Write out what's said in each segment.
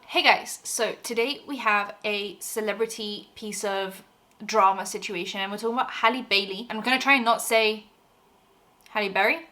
Hey guys, so today we have a celebrity piece of drama situation and we're talking about Halle Bailey. I'm gonna try and not say Halle Berry.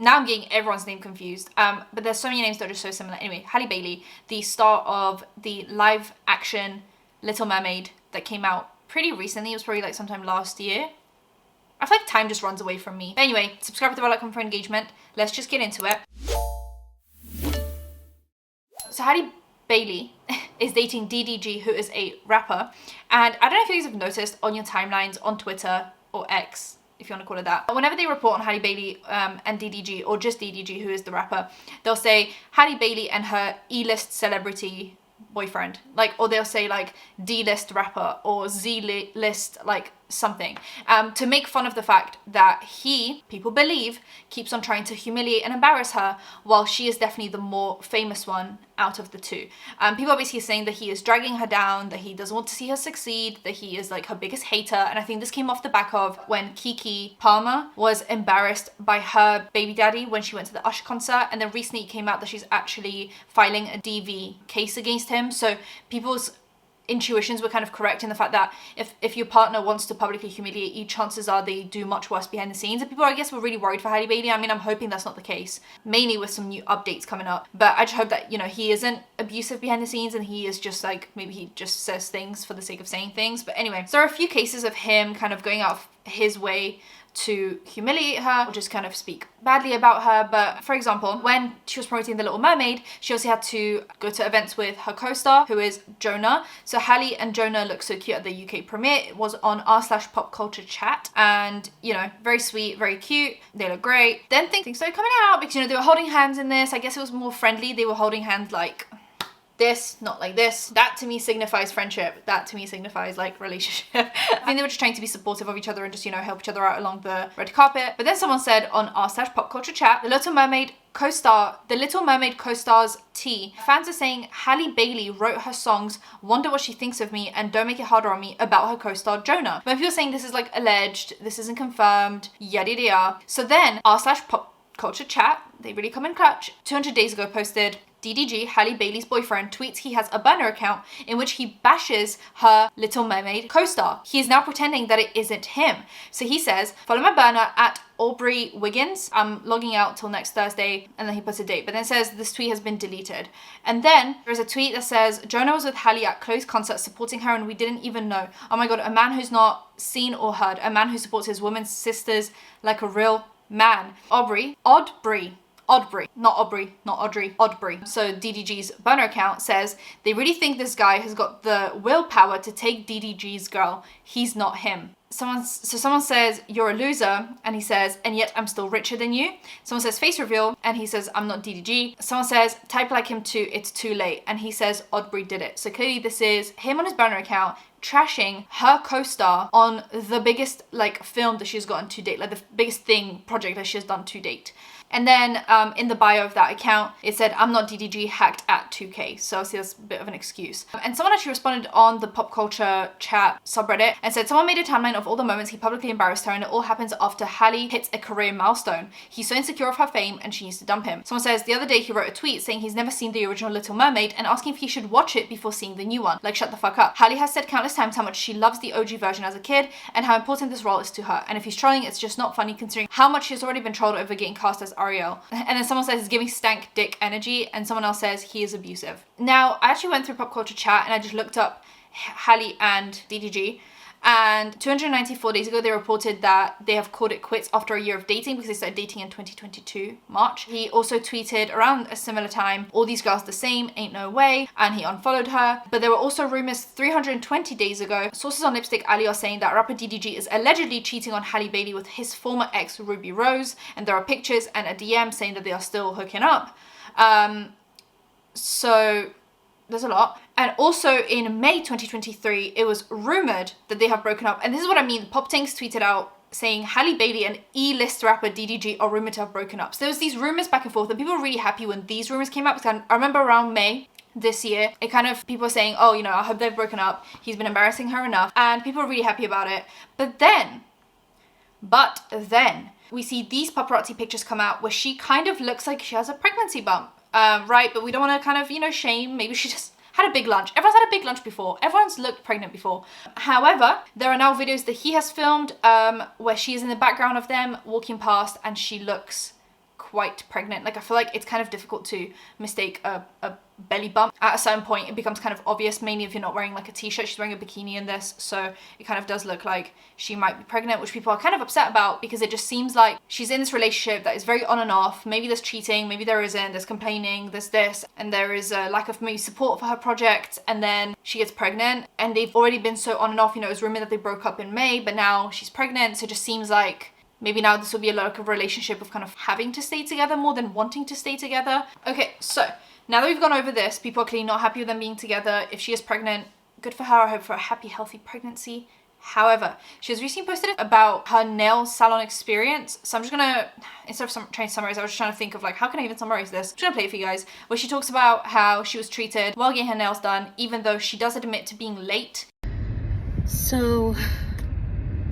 Now I'm getting everyone's name confused, but there's so many names that are just so similar. Anyway, Halle Bailey, the star of the live action Little Mermaid that came out pretty recently. It was probably like sometime last year. I feel like time just runs away from me. But anyway, subscribe to the bell icon for engagement. Let's just get into it. So Halle Bailey is dating DDG, who is a rapper. And I don't know if you guys have noticed on your timelines on Twitter or X, if you want to call it that, whenever they report on Halle Bailey and DDG, or just DDG, who is the rapper, they'll say Halle Bailey and her E-list celebrity boyfriend, like, or they'll say like D-list rapper or Z-list like something, to make fun of the fact that he, people believe, keeps on trying to humiliate and embarrass her, while she is definitely the more famous one out of the two. People are basically saying that he is dragging her down, that he doesn't want to see her succeed, that he is like her biggest hater. And I think this came off the back of when Keke Palmer was embarrassed by her baby daddy when she went to the Usher concert, and then recently it came out that she's actually filing a DV case against him. So people's intuitions were kind of correct in the fact that if your partner wants to publicly humiliate you, chances are they do much worse behind the scenes. And people, I guess, were really worried for Halle Bailey. I mean, I'm hoping that's not the case, mainly with some new updates coming up. But I just hope that, you know, he isn't abusive behind the scenes and he is just like, maybe he just says things for the sake of saying things. But anyway, so there are a few cases of him kind of going out of his way to humiliate her or just kind of speak badly about her. But for example, when she was promoting The Little Mermaid, she also had to go to events with her co-star, who is Jonah. So Halle and Jonah look so cute at the UK premiere. It was on r/popculturechat, and you know, very sweet, very cute. They look great. Then things started coming out because, you know, they were holding hands in this. I guess it was more friendly. They were holding hands like this, not like this. That to me signifies friendship. That to me signifies like relationship. I think they were just trying to be supportive of each other and just, you know, help each other out along the red carpet. But then someone said on r/popculturechat, the Little Mermaid co-star's T. Fans are saying Halle Bailey wrote her songs Wonder What She Thinks of Me and Don't Make It Harder on Me about her co-star Jonah. But people are saying this is like alleged, this isn't confirmed, yada yada yada. So then r/popculturechat, they really come in clutch, 200 days ago posted, DDG, Halle Bailey's boyfriend, tweets he has a burner account in which he bashes her Little Mermaid co-star. He is now pretending that it isn't him. So he says, follow my burner at Aubrey Wiggins. I'm logging out till next Thursday, and then he puts a date, but then says this tweet has been deleted. And then there's a tweet that says, Jonah was with Halle at closed concert supporting her and we didn't even know. Oh my god, a man who's not seen or heard, a man who supports his women's sisters like a real man. Aubrey, not Audrey, Audrey. So DDG's burner account says, they really think this guy has got the willpower to take DDG's girl. He's not him. Someone says, you're a loser, and he says, and yet I'm still richer than you. Someone says, face reveal, and he says, I'm not DDG. Someone says, type like him too, it's too late, and he says, Audrey did it. So clearly this is him on his burner account trashing her co-star on the biggest like film that she's gotten to date, like the biggest project that she has done to date. And then in the bio of that account, it said, I'm not DDG, hacked at 2K. So obviously that's a bit of an excuse. And someone actually responded on the pop culture chat subreddit and said, someone made a timeline of all the moments he publicly embarrassed her, and it all happens after Halle hits a career milestone. He's so insecure of her fame and she needs to dump him. Someone says, the other day he wrote a tweet saying he's never seen the original Little Mermaid and asking if he should watch it before seeing the new one. Like, shut the fuck up. Halle has said countless times how much she loves the OG version as a kid and how important this role is to her. And if he's trolling, it's just not funny considering how much she's already been trolled over getting cast as Ariel. And then someone says he's giving stank dick energy, and someone else says he is abusive. Now, I actually went through pop culture chat and I just looked up Halle and DDG, and 294 days ago they reported that they have called it quits after a year of dating because they started dating in 2022 March. He also tweeted around a similar time, all these girls the same, ain't no way, and he unfollowed her. But there were also rumors 320 days ago. Sources on Lipstick Alley are saying that rapper DDG is allegedly cheating on Halle Bailey with his former ex Ruby Rose, and there are pictures and a DM saying that they are still hooking up. So there's a lot. And also in May 2023, it was rumored that they have broken up. And this is what I mean. Pop Tanks tweeted out saying Halle Bailey and E-list rapper DDG are rumored to have broken up. So there was these rumors back and forth, and people were really happy when these rumors came out. Because I remember around May this year, it kind of, people were saying, oh, you know, I hope they've broken up. He's been embarrassing her enough. And people were really happy about it. But then, we see these paparazzi pictures come out where she kind of looks like she has a pregnancy bump. right? But we don't want to kind of, you know, shame. Maybe she just had a big lunch. Everyone's had a big lunch before. Everyone's looked pregnant before. However, there are now videos that he has filmed where she is in the background of them walking past and she looks quite pregnant. Like, I feel like it's kind of difficult to mistake a belly bump. At a certain point, it becomes kind of obvious, mainly if you're not wearing like a t-shirt. She's wearing a bikini in this, so it kind of does look like she might be pregnant, which people are kind of upset about because it just seems like she's in this relationship that is very on and off. Maybe there's cheating, maybe there isn't, there's complaining, there's this, and there is a lack of maybe support for her project, and then she gets pregnant, and they've already been so on and off. You know, it was rumored that they broke up in May, but now she's pregnant, so it just seems like maybe now this will be a like a relationship of kind of having to stay together more than wanting to stay together. Okay, so now that we've gone over this, people are clearly not happy with them being together. If she is pregnant, good for her. I hope for a happy, healthy pregnancy. However, she has recently posted about her nail salon experience. So I'm just gonna, instead of trying to summarize, I was just trying to think of like, how can I even summarize this? I'm just gonna play it for you guys, where she talks about how she was treated while getting her nails done, even though she does admit to being late. So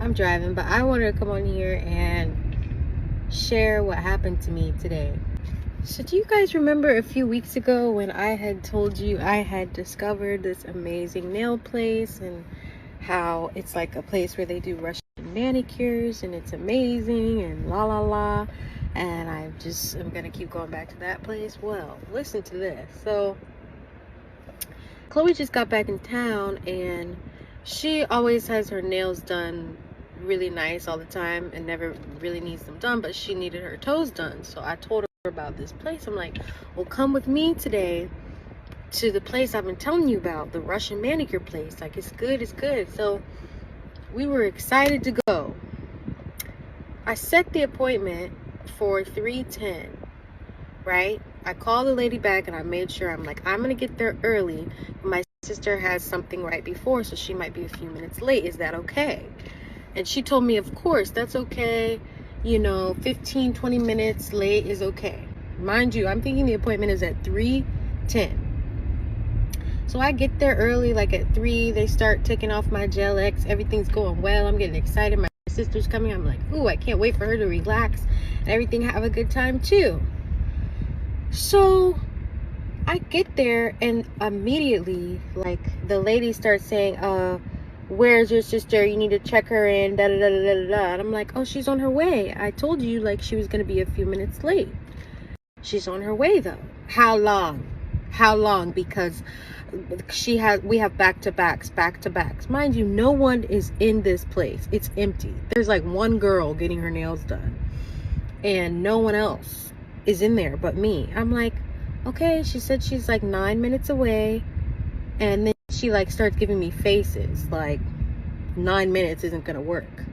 I'm driving, but I wanted to come on here and share what happened to me today. So do you guys remember a few weeks ago when I had told you I had discovered this amazing nail place and how it's like a place where they do Russian manicures and it's amazing and la la la, and I'm gonna keep going back to that place? Well, listen to this. So Chloe just got back in town and she always has her nails done really nice all the time and never really needs them done, but she needed her toes done. So I told her about this place. I'm like, well, come with me today to the place I've been telling you about, the Russian manicure place. Like, it's good. So we were excited to go. I set the appointment for 3:10, right? I called the lady back and I made sure, I'm like, I'm gonna get there early. My sister has something right before, so she might be a few minutes late. Is that okay? And she told me, of course, that's okay. You know, 15-20 minutes late is okay. Mind you, I'm thinking the appointment is at 3:10. So I get there early, like at 3. They start taking off my Gel X. Everything's going well. I'm getting excited. My sister's coming. I'm like, ooh, I can't wait for her to relax and everything, have a good time too. So I get there and immediately, like, the lady starts saying, where's your sister? You need to check her in, da da da da da da. And I'm like, oh, she's on her way. I told you, like, she was gonna be a few minutes late. She's on her way though. How long? Because we have back-to-backs. Mind you, no one is in this place. It's empty. There's like one girl getting her nails done and no one else is in there but me. I'm like, okay. She said she's like 9 minutes away, and then she like starts giving me faces like 9 minutes isn't gonna work.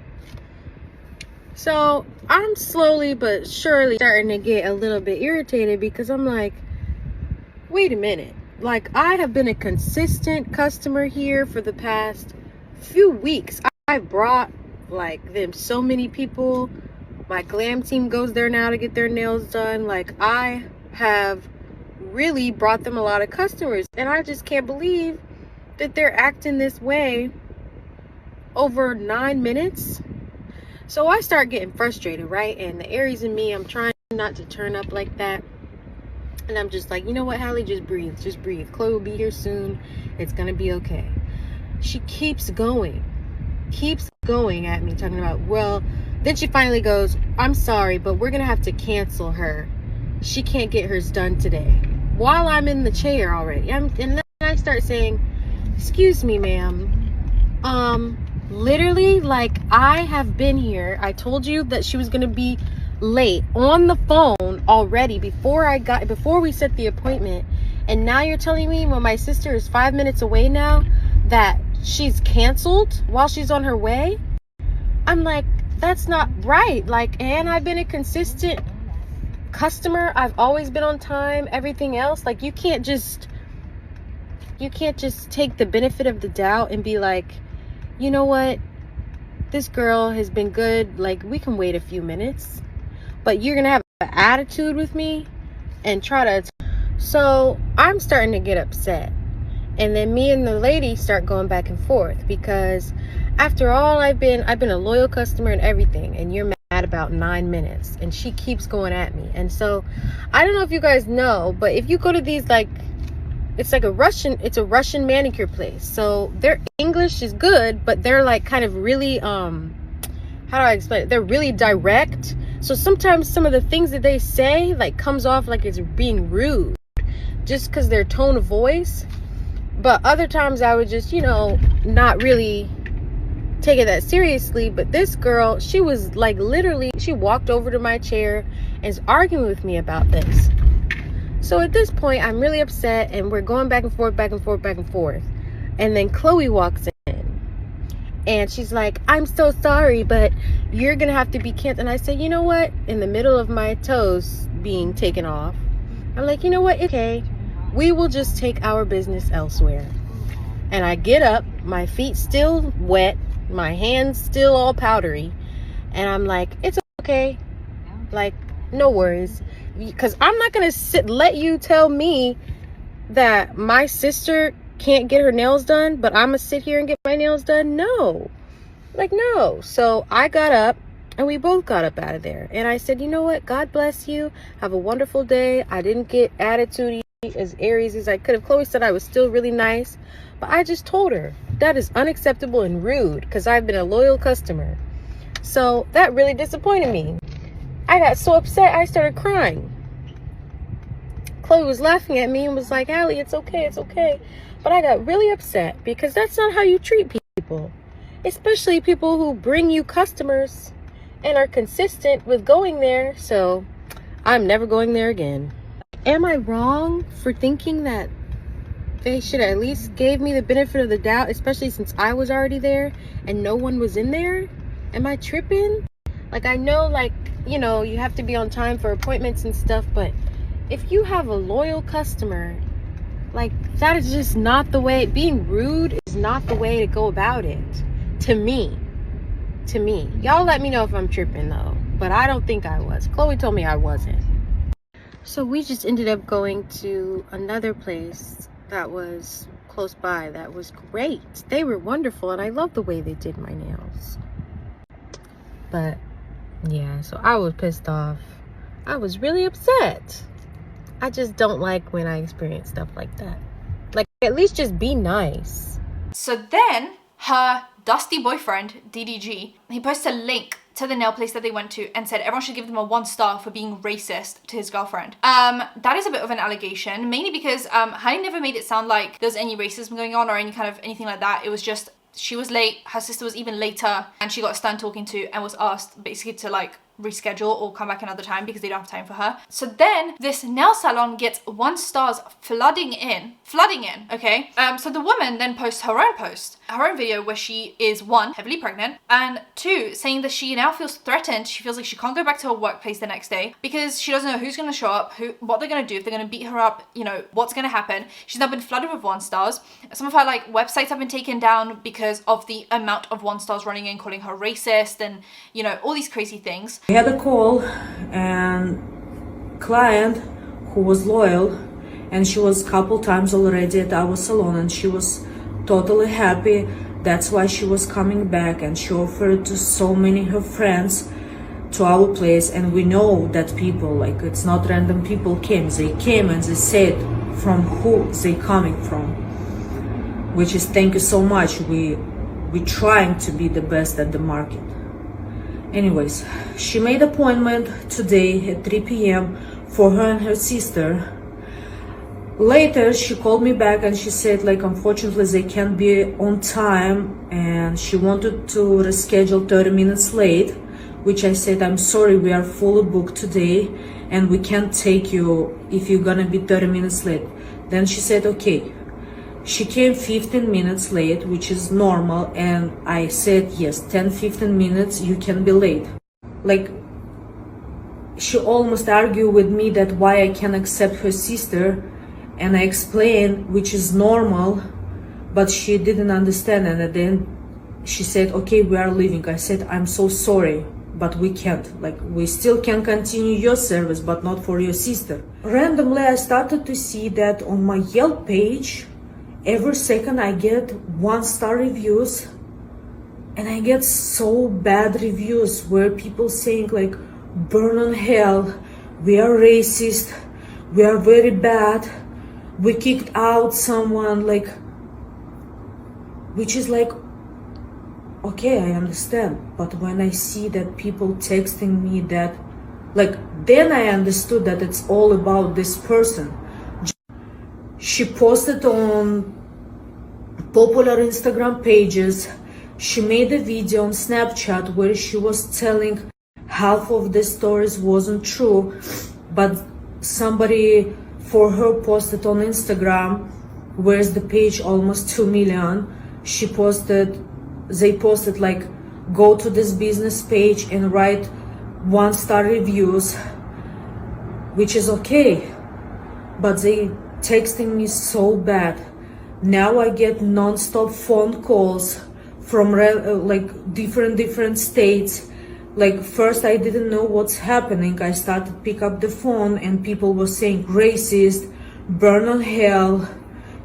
So I'm slowly but surely starting to get a little bit irritated because I'm like, wait a minute. Like, I have been a consistent customer here for the past few weeks. I brought like them so many people. My glam team goes there now to get their nails done. Like, I have really brought them a lot of customers, and I just can't believe that they're acting this way over 9 minutes. So I start getting frustrated, right? And the Aries in me, I'm trying not to turn up like that. And I'm just like, you know what, Halle, just breathe. Chloe will be here soon. It's gonna be okay. She keeps going at me, talking about, well, then she finally goes, I'm sorry, but we're gonna have to cancel her. She can't get hers done today. While I'm in the chair already. And then I start saying, excuse me, ma'am. Literally, like, I have been here. I told you that she was gonna be late on the phone already before we set the appointment, and now you're telling me when my sister is 5 minutes away now that she's canceled while she's on her way? I'm like, that's not right. Like, and I've been a consistent customer. I've always been on time, everything else. Like, you can't just take the benefit of the doubt and be like, you know what, this girl has been good, like, we can wait a few minutes. But you're gonna have an attitude with me and try to. So I'm starting to get upset, and then me and the lady start going back and forth because after all, I've been a loyal customer and everything, and you're mad at about 9 minutes, and she keeps going at me. And so I don't know if you guys know, but if you go to these, like, it's a Russian manicure place, so their English is good, but they're like kind of really how do I explain it, they're really direct. So sometimes some of the things that they say like comes off like it's being rude just because their tone of voice. But other times I would just, not really take it that seriously. But this girl, she was like, literally, she walked over to my chair and is arguing with me about this. So at this point, I'm really upset, and we're going back and forth, back and forth, back and forth. And then Chloe walks in, and she's like, I'm so sorry, but you're gonna have to be canceled. And I said, you know what? In the middle of my toes being taken off, I'm like, you know what? Okay, we will just take our business elsewhere. And I get up, my feet still wet, my hands still all powdery, and I'm like, it's okay, like, no worries, because I'm not gonna let you tell me that my sister can't get her nails done, but I'm gonna sit here and get my nails done. No. So I got up, and we both got up out of there, and I said, you know what, God bless you, have a wonderful day. I didn't get attitude as Aries as I could have. Chloe said I was still really nice, but I just told her that is unacceptable and rude, because I've been a loyal customer. So that really disappointed me. I got so upset I started crying. Chloe was laughing at me and was like, Allie, it's okay, it's okay. But I got really upset, because that's not how you treat people, especially people who bring you customers and are consistent with going there. So I'm never going there again. Am I wrong for thinking that they should at least gave me the benefit of the doubt, especially since I was already there and no one was in there? Am I tripping? Like, I know, like, you have to be on time for appointments and stuff, but if you have a loyal customer, like, that is just not the way. Being rude is not the way to go about it. To me. Y'all let me know if I'm tripping, though. But I don't think I was. Chloe told me I wasn't. So we just ended up going to another place that was close by that was great. They were wonderful, and I love the way they did my nails. But yeah, so I was pissed off. I was really upset. I just don't like when I experience stuff like that. Like, at least just be nice. So then her dusty boyfriend, DDG, he posted a link to the nail place that they went to and said everyone should give them a 1 star for being racist to his girlfriend. That is a bit of an allegation, mainly because Halle never made it sound like there's any racism going on or anything like that. It was just, she was late, her sister was even later, and she got stern talking to and was asked basically to like reschedule or come back another time because they don't have time for her. So then this nail salon gets 1 stars flooding in, okay? So the woman then posts her own video where she is 1, heavily pregnant, and 2, saying that she now feels threatened. She feels like she can't go back to her workplace the next day because she doesn't know who's gonna show up, what they're gonna do, if they're gonna beat her up, what's gonna happen. She's now been flooded with 1 stars. Some of her like websites have been taken down because of the amount of 1 stars running in, calling her racist and all these crazy things. We had a call and client who was loyal, and she was a couple times already at our salon, and she was totally happy. That's why she was coming back, and she offered to so many her friends to our place. And we know that people, like, it's not random people they came and they said from who they coming from, which is thank you so much. We trying to be the best at the market. Anyways, she made appointment today at 3 p.m. for her and her sister. Later, she called me back and she said, like, unfortunately, they can't be on time, and she wanted to reschedule 30 minutes late, which I said, I'm sorry, we are fully booked today, and we can't take you if you're gonna be 30 minutes late. Then she said, okay. She came 15 minutes late, which is normal, and I said, yes, 10-15 minutes, you can be late. Like, she almost argued with me that why I can't accept her sister, and I explained, which is normal, but she didn't understand, and at the end, she said, okay, we are leaving. I said, I'm so sorry, but we can't. Like, we still can continue your service, but not for your sister. Randomly, I started to see that on my Yelp page, every second I get 1-star reviews And I get so bad reviews where people saying like, burn on hell, we are racist, we are very bad, we kicked out someone, like, which is like, okay, I understand. But when I see that people texting me that, like, then I understood that it's all about this person. She posted on popular Instagram pages. She made a video on Snapchat where she was telling half of the stories wasn't true, but somebody for her posted on Instagram, where's the page almost 2 million. They posted like, go to this business page and write 1-star reviews, which is okay, but they texting me so bad. Now I get non-stop phone calls from like different states. Like, first I didn't know what's happening. I started pick up the phone and people were saying racist, burn on hell,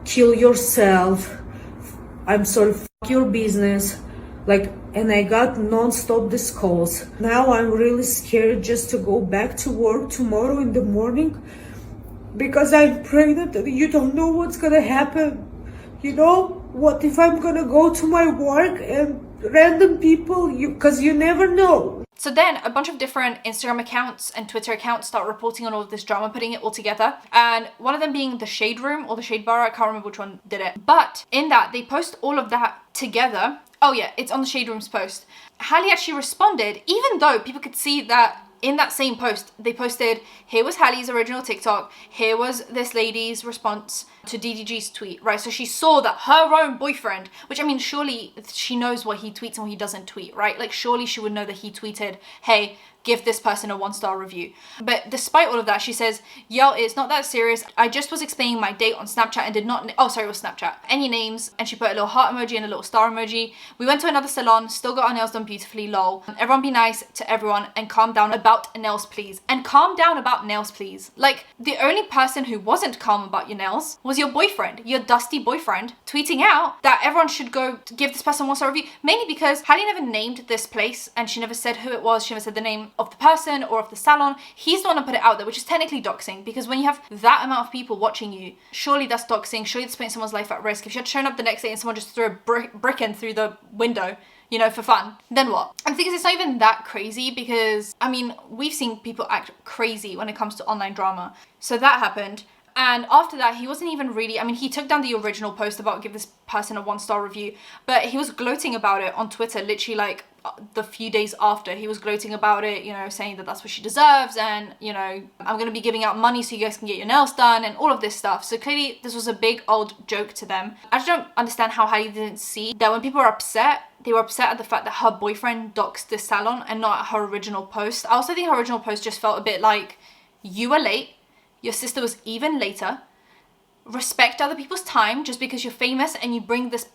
kill yourself, I'm sorry, fuck your business. Like, and I got non-stop these calls. Now I'm really scared just to go back to work tomorrow in the morning because I'm pregnant and you don't know what's gonna happen. You know, what if I'm gonna go to my work and random people, because you never know. So then a bunch of different Instagram accounts and Twitter accounts start reporting on all of this drama, putting it all together. And one of them being the Shade Room or the Shade Bar, I can't remember which one did it. But in that, they post all of that together. Oh yeah, it's on the Shade Room's post. Halle actually responded, even though people could see that in that same post, they posted, here was Halle's original TikTok, here was this lady's response to DDG's tweet, right? So she saw that her own boyfriend, which I mean, surely she knows what he tweets and what he doesn't tweet, right? Like, surely she would know that he tweeted, hey, give this person a 1-star review. But despite all of that, she says, yo, it's not that serious. I just was explaining my date on Snapchat and did not, oh, sorry, it was Snapchat. Any names? And she put a little heart emoji and a little star emoji. We went to another salon, still got our nails done beautifully, lol. Everyone be nice to everyone and calm down about nails, please. And calm down about nails, please. Like, the only person who wasn't calm about your nails was your boyfriend, your dusty boyfriend, tweeting out that everyone should go give this person a 1-star review, mainly because Halle never named this place and she never said who it was. She never said the name of the person or of the salon. He's the one who put it out there, which is technically doxing, because when you have that amount of people watching you, surely that's doxing. Surely that's putting someone's life at risk. If you had shown up the next day and someone just threw a brick in through the window, you know, for fun, then what? And the thing is, it's not even that crazy because, I mean, we've seen people act crazy when it comes to online drama. So that happened. And after that, he wasn't even really, I mean, he took down the original post about give this person a 1-star review, but he was gloating about it on Twitter, literally like the few days after. He was gloating about it, you know, saying that that's what she deserves and, you know, I'm going to be giving out money so you guys can get your nails done and all of this stuff. So clearly this was a big old joke to them. I just don't understand how Halle didn't see that when people were upset, they were upset at the fact that her boyfriend doxed this salon and not at her original post. I also think her original post just felt a bit like, you were late, your sister was even later, respect other people's time. Just because you're famous and you bring this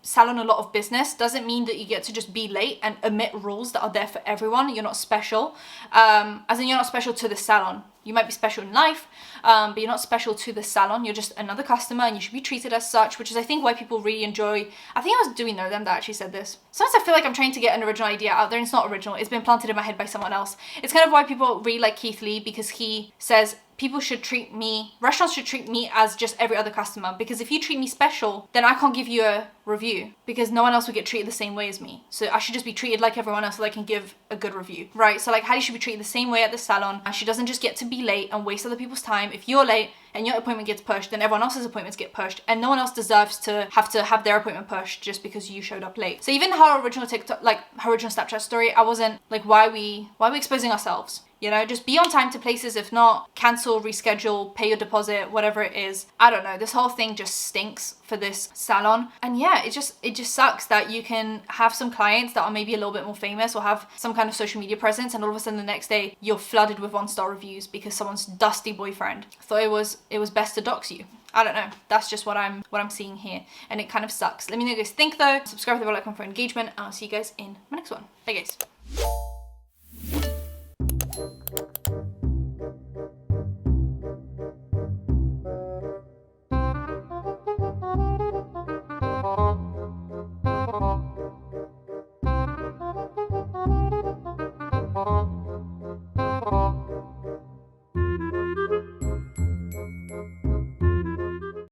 salon a lot of business doesn't mean that you get to just be late and omit rules that are there for everyone. You're not special, as in you're not special to the salon. You might be special in life, but you're not special to the salon. You're just another customer and you should be treated as such, which is I think why people really enjoy. I think it was Do We Know Them that actually said this. Sometimes I feel like I'm trying to get an original idea out there and it's not original. It's been planted in my head by someone else. It's kind of why people really like Keith Lee, because he says people should treat me, restaurants should treat me as just every other customer, because if you treat me special, then I can't give you a review because no one else will get treated the same way as me. So I should just be treated like everyone else so that I can give a good review, right? So like Halle should be treated the same way at the salon, and she doesn't just get to be late and waste other people's time. If you're late and your appointment gets pushed, then everyone else's appointments get pushed, and no one else deserves to have their appointment pushed just because you showed up late. So even her original TikTok, like her original Snapchat story, I wasn't like, why are we exposing ourselves? You know, just be on time to places. If not, cancel, reschedule, pay your deposit, whatever it is. I don't know. This whole thing just stinks for this salon. And yeah, it just sucks that you can have some clients that are maybe a little bit more famous or have some kind of social media presence, and all of a sudden the next day you're flooded with 1-star reviews because someone's dusty boyfriend thought it was best to dox you. I don't know. That's just what I'm seeing here, and it kind of sucks. Let me know what you guys think though. Subscribe to the bell icon for engagement, and I'll see you guys in my next one. Bye guys.